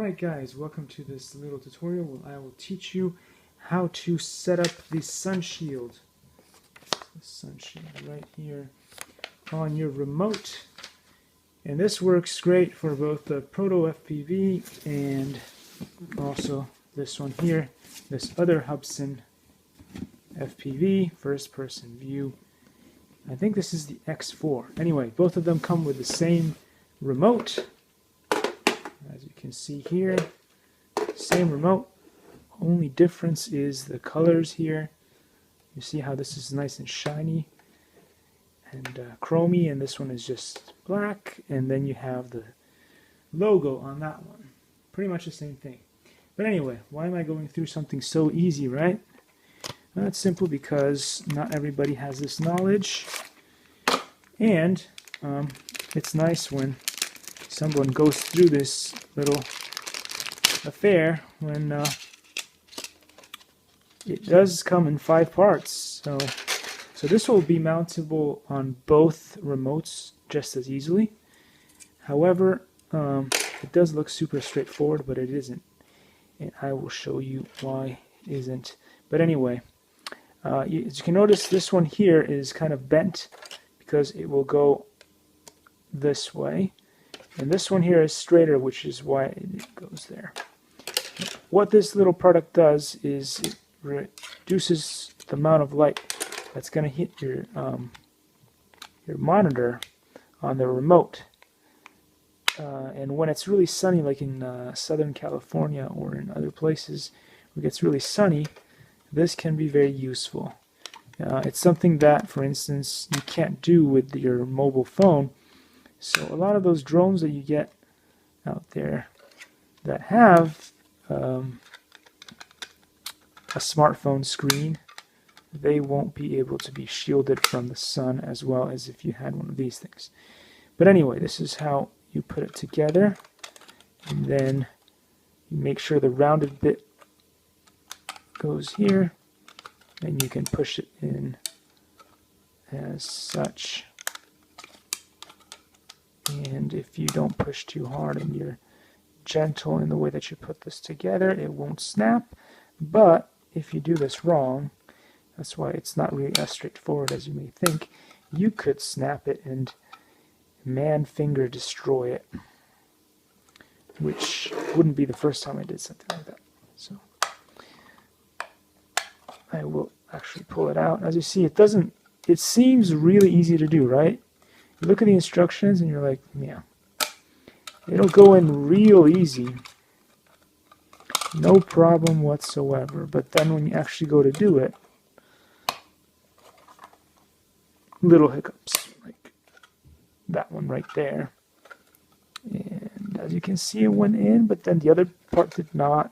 Alright guys, welcome to this little tutorial where I will teach you how to set up the sun shield. The sun shield right here on your remote. And this works great for both the Proto FPV and also this one here, this other Hubsan FPV, first person view. I think this is the X4. Anyway, both of them come with the same remote. As you can see here, same remote, only difference is the colors here. You see how this is nice and shiny and chromy, and this one is just black, and then you have the logo on that one. Pretty much the same thing. But anyway, why am I going through something so easy, right? Well, it's simple because not everybody has this knowledge, and it's nice when someone goes through this little affair when it does come in 5 parts. So this will be mountable on both remotes just as easily. However, it does look super straightforward, but it isn't. And I will show you why it isn't. But anyway, as you can notice, this one here is kind of bent because it will go this way. And this one here is straighter, which is why it goes there. What this little product does is it reduces the amount of light that's going to hit your monitor on the remote. And when it's really sunny, like in Southern California or in other places where it gets really sunny, this can be very useful. It's something that, for instance, you can't do with your mobile phone. So a lot of those drones that you get out there that have a smartphone screen, they won't be able to be shielded from the sun as well as if you had one of these things. But anyway, this is how you put it together, and then you make sure the rounded bit goes here, and you can push it in as such. And if you don't push too hard and you're gentle in the way that you put this together, it won't snap. But if you do this wrong, that's why it's not really as straightforward as you may think. You could snap it and man finger destroy it, which wouldn't be the first time I did something like that. So I will actually pull it out. As you see, it seems really easy to do, right? You look at the instructions and you're like, yeah, it'll go in real easy, no problem whatsoever. But then when you actually go to do it, little hiccups, like that one right there. And as you can see, it went in, but then the other part did not,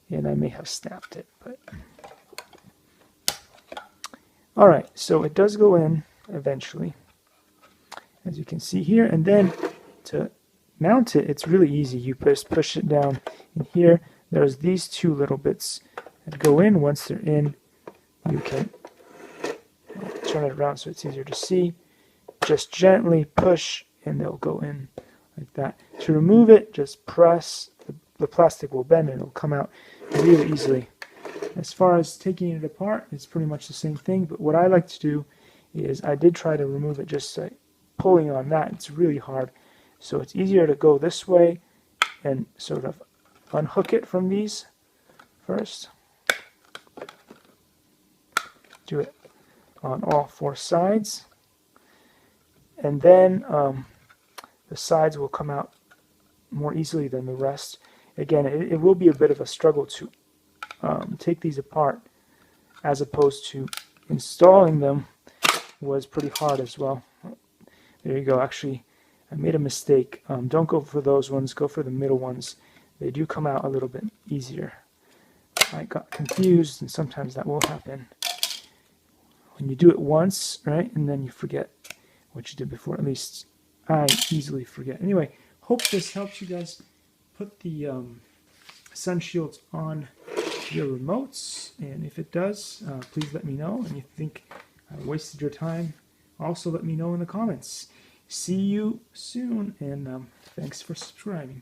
and I may have snapped it. But all right, so it does go in eventually, as you can see here. And then to mount it, it's really easy. You just push it down in here. There's these 2 little bits that go in. Once they're in, you can turn it around so it's easier to see. Just gently push and they'll go in like that. To remove it, just press. The plastic will bend and it'll come out really easily. As far as taking it apart, it's pretty much the same thing, but what I like to do is I did try to remove it just pulling on that. It's really hard. So it's easier to go this way and sort of unhook it from these first. Do it on all 4 sides. And then the sides will come out more easily than the rest. Again, it will be a bit of a struggle to take these apart, as opposed to installing them was pretty hard as well. There you go. Actually, I made a mistake. Don't go for those ones. Go for the middle ones. They do come out a little bit easier. I got confused, and sometimes that will happen when you do it once, right? And then you forget what you did before. At least I easily forget. Anyway, hope this helps you guys put the sun shields on your remotes. And if it does, please let me know. And you think I wasted your time, also let me know in the comments. See you soon, and thanks for subscribing.